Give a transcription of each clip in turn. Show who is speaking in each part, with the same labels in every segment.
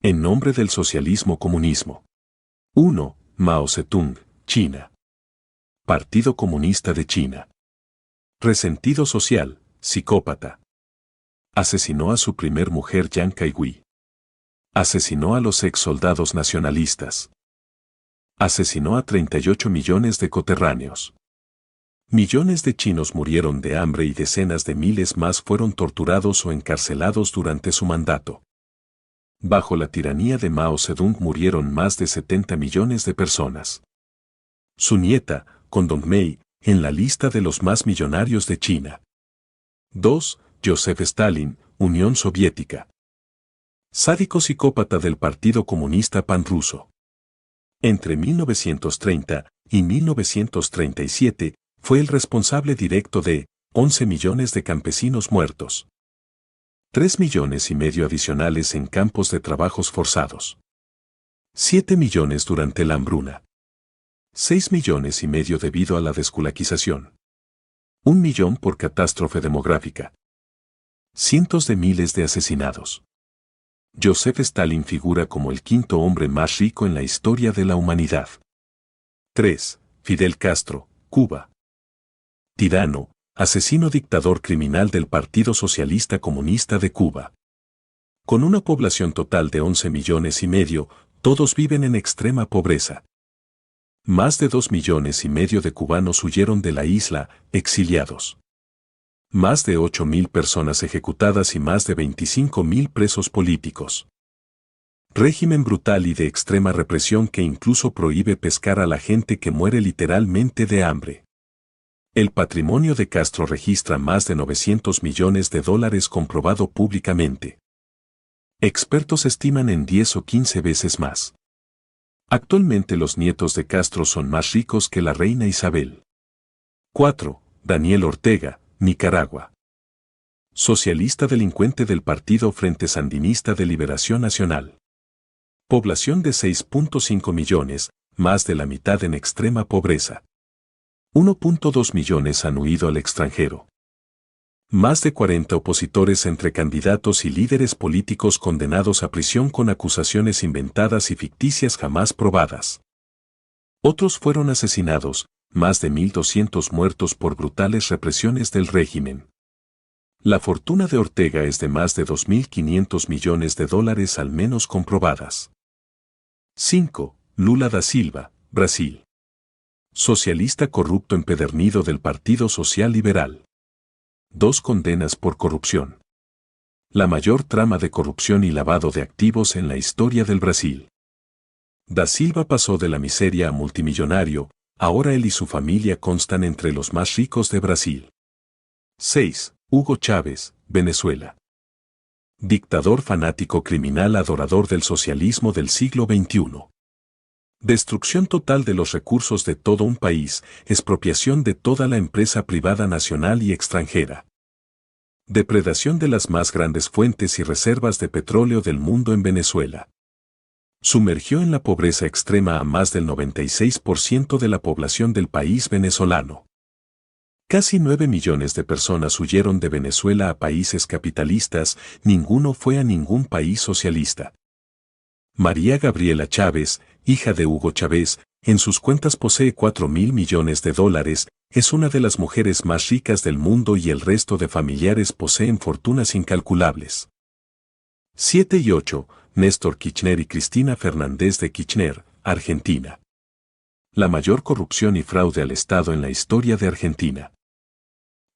Speaker 1: En nombre del socialismo-comunismo. 1. Mao Zedong, China. Partido Comunista de China. Resentido social, psicópata. Asesinó a su primer mujer Yang Kai-gui. Asesinó a los ex soldados nacionalistas. Asesinó a 38 millones de coterráneos. Millones de chinos murieron de hambre y decenas de miles más fueron torturados o encarcelados durante su mandato. Bajo la tiranía de Mao Zedong murieron más de 70 millones de personas. Su nieta, Con Dongmei, en la lista de los más millonarios de China. 2. Joseph Stalin, Unión Soviética. Sádico psicópata del Partido Comunista Panruso. Entre 1930 y 1937, fue el responsable directo de 11 millones de campesinos muertos. 3 millones y medio adicionales en campos de trabajos forzados. 7 millones durante la hambruna. 6 millones y medio debido a la desculaquización. 1 millón por catástrofe demográfica. Cientos de miles de asesinados. Joseph Stalin figura como el quinto hombre más rico en la historia de la humanidad. 3. Fidel Castro, Cuba. Tirano, asesino dictador criminal del Partido Socialista Comunista de Cuba. Con una población total de 11 millones y medio, todos viven en extrema pobreza. Más de 2 millones y medio de cubanos huyeron de la isla, exiliados. Más de 8.000 personas ejecutadas y más de 25.000 presos políticos. Régimen brutal y de extrema represión que incluso prohíbe pescar a la gente que muere literalmente de hambre. El patrimonio de Castro registra más de 900 millones de dólares comprobado públicamente. Expertos estiman en 10 o 15 veces más. Actualmente los nietos de Castro son más ricos que la reina Isabel. 4. Daniel Ortega, Nicaragua. Socialista delincuente del Partido Frente Sandinista de Liberación Nacional. Población de 6.5 millones, más de la mitad en extrema pobreza. 1.2 millones han huido al extranjero. Más de 40 opositores entre candidatos y líderes políticos condenados a prisión con acusaciones inventadas y ficticias jamás probadas. Otros fueron asesinados, más de 1.200 muertos por brutales represiones del régimen. La fortuna de Ortega es de más de 2.500 millones de dólares al menos comprobadas. 5. Lula da Silva, Brasil. Socialista corrupto empedernido del Partido Social Liberal. 2 condenas por corrupción. La mayor trama de corrupción y lavado de activos en la historia del Brasil. Da Silva pasó de la miseria a multimillonario, ahora él y su familia constan entre los más ricos de Brasil. 6. Hugo Chávez, Venezuela. Dictador fanático criminal adorador del socialismo del siglo XXI. Destrucción total de los recursos de todo un país, expropiación de toda la empresa privada nacional y extranjera. Depredación de las más grandes fuentes y reservas de petróleo del mundo en Venezuela. Sumergió en la pobreza extrema a más del 96% de la población del país venezolano. Casi 9 millones de personas huyeron de Venezuela a países capitalistas, ninguno fue a ningún país socialista. María Gabriela Chávez, hija de Hugo Chávez, en sus cuentas posee 4.000 millones de dólares, es una de las mujeres más ricas del mundo y el resto de familiares poseen fortunas incalculables. 7 y 8. Néstor Kirchner y Cristina Fernández de Kirchner, Argentina. La mayor corrupción y fraude al Estado en la historia de Argentina.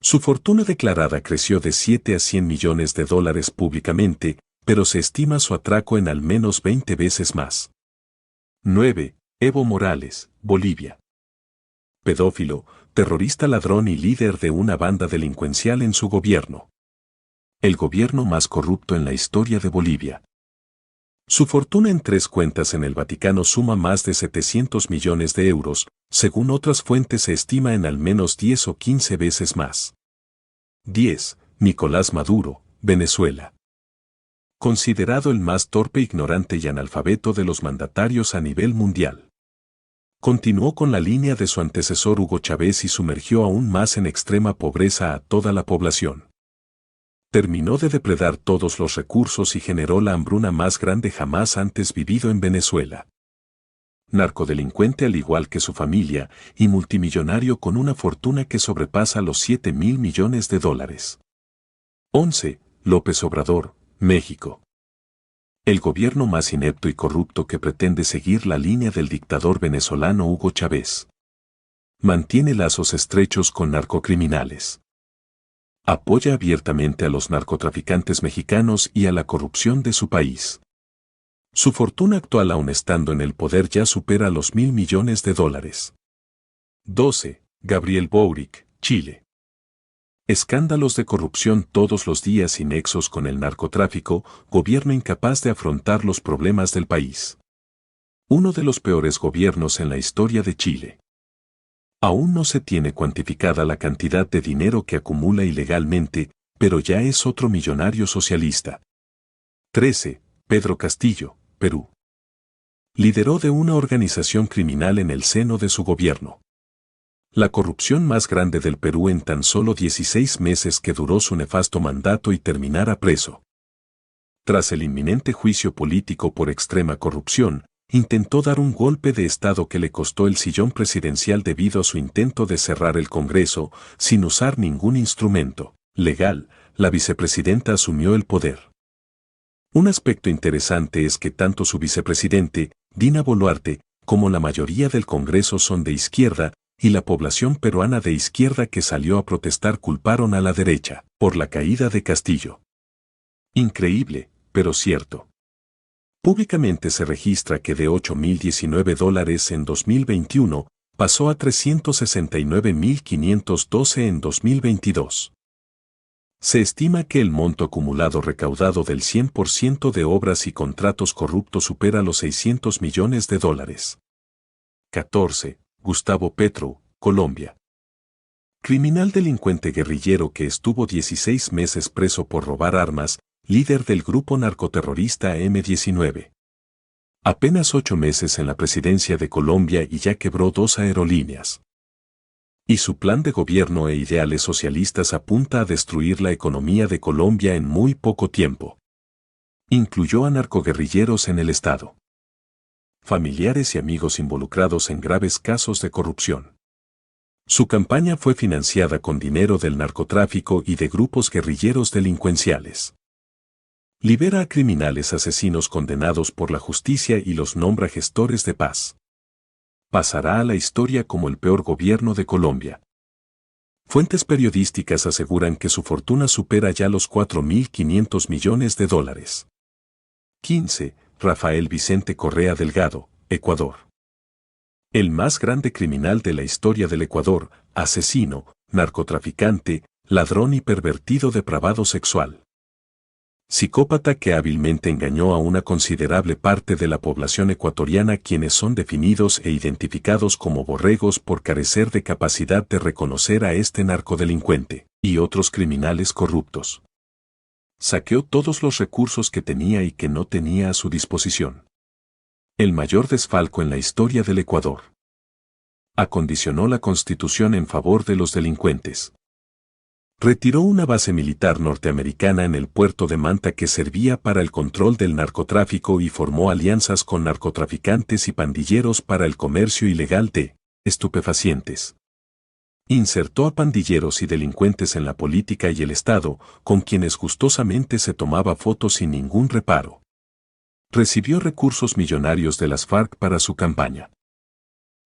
Speaker 1: Su fortuna declarada creció de 7 a 100 millones de dólares públicamente, pero se estima su atraco en al menos 20 veces más. 9. Evo Morales, Bolivia. Pedófilo, terrorista ladrón y líder de una banda delincuencial en su gobierno. El gobierno más corrupto en la historia de Bolivia. Su fortuna en 3 cuentas en el Vaticano suma más de 700 millones de euros, según otras fuentes se estima en al menos 10 o 15 veces más. 10. Nicolás Maduro, Venezuela. Considerado el más torpe, ignorante y analfabeto de los mandatarios a nivel mundial. Continuó con la línea de su antecesor Hugo Chávez y sumergió aún más en extrema pobreza a toda la población. Terminó de depredar todos los recursos y generó la hambruna más grande jamás antes vivido en Venezuela. Narcodelincuente al igual que su familia y multimillonario con una fortuna que sobrepasa los 7.000 millones de dólares. 11. López Obrador, México. El gobierno más inepto y corrupto que pretende seguir la línea del dictador venezolano Hugo Chávez. Mantiene lazos estrechos con narcocriminales. Apoya abiertamente a los narcotraficantes mexicanos y a la corrupción de su país. Su fortuna actual aun estando en el poder ya supera los 1.000 millones de dólares. 12. Gabriel Boric, Chile. Escándalos de corrupción todos los días y nexos con el narcotráfico, gobierno incapaz de afrontar los problemas del país. Uno de los peores gobiernos en la historia de Chile. Aún no se tiene cuantificada la cantidad de dinero que acumula ilegalmente, pero ya es otro millonario socialista. 13. Pedro Castillo, Perú. Lideró de una organización criminal en el seno de su gobierno. La corrupción más grande del Perú en tan solo 16 meses que duró su nefasto mandato y terminara preso. Tras el inminente juicio político por extrema corrupción, intentó dar un golpe de Estado que le costó el sillón presidencial debido a su intento de cerrar el Congreso, sin usar ningún instrumento legal. La vicepresidenta asumió el poder. Un aspecto interesante es que tanto su vicepresidente, Dina Boluarte, como la mayoría del Congreso son de izquierda, y la población peruana de izquierda que salió a protestar culparon a la derecha por la caída de Castillo. Increíble, pero cierto. Públicamente se registra que de $8.019 en 2021, pasó a $369.512 en 2022. Se estima que el monto acumulado recaudado del 100% de obras y contratos corruptos supera los $600 millones. 14. Gustavo Petro, Colombia. Criminal delincuente guerrillero que estuvo 16 meses preso por robar armas, líder del grupo narcoterrorista M-19. Apenas 8 meses en la presidencia de Colombia y ya quebró 2 aerolíneas. Y su plan de gobierno e ideales socialistas apunta a destruir la economía de Colombia en muy poco tiempo. Incluyó a narcoguerrilleros en el Estado. Familiares y amigos involucrados en graves casos de corrupción. Su campaña fue financiada con dinero del narcotráfico y de grupos guerrilleros delincuenciales. Libera a criminales asesinos condenados por la justicia y los nombra gestores de paz. Pasará a la historia como el peor gobierno de Colombia. Fuentes periodísticas aseguran que su fortuna supera ya los $4.500 millones. 15. Rafael Vicente Correa Delgado, Ecuador. El más grande criminal de la historia del Ecuador, asesino, narcotraficante, ladrón y pervertido depravado sexual. Psicópata que hábilmente engañó a una considerable parte de la población ecuatoriana quienes son definidos e identificados como borregos por carecer de capacidad de reconocer a este narcodelincuente y otros criminales corruptos. Saqueó todos los recursos que tenía y que no tenía a su disposición. El mayor desfalco en la historia del Ecuador. Acondicionó la Constitución en favor de los delincuentes. Retiró una base militar norteamericana en el puerto de Manta que servía para el control del narcotráfico y formó alianzas con narcotraficantes y pandilleros para el comercio ilegal de estupefacientes. Insertó a pandilleros y delincuentes en la política y el Estado, con quienes gustosamente se tomaba fotos sin ningún reparo. Recibió recursos millonarios de las FARC para su campaña.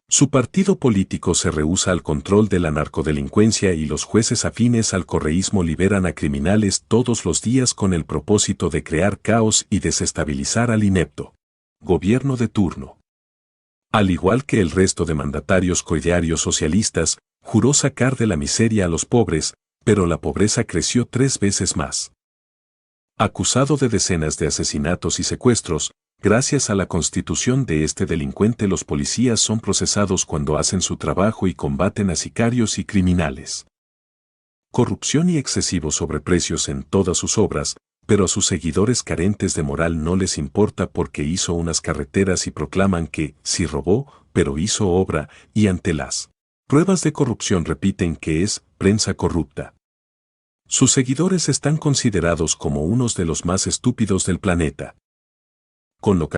Speaker 1: Su partido político se rehúsa al control de la narcodelincuencia y los jueces afines al correísmo liberan a criminales todos los días con el propósito de crear caos y desestabilizar al inepto gobierno de turno. Al igual que el resto de mandatarios coidearios socialistas, juró sacar de la miseria a los pobres, pero la pobreza creció 3 veces más. Acusado de decenas de asesinatos y secuestros, gracias a la constitución de este delincuente los policías son procesados cuando hacen su trabajo y combaten a sicarios y criminales. Corrupción y excesivos sobreprecios en todas sus obras, pero a sus seguidores carentes de moral no les importa porque hizo unas carreteras y proclaman que, sí robó, pero hizo obra, y ante las pruebas de corrupción repiten que es prensa corrupta. Sus seguidores están considerados como unos de los más estúpidos del planeta. Con lo que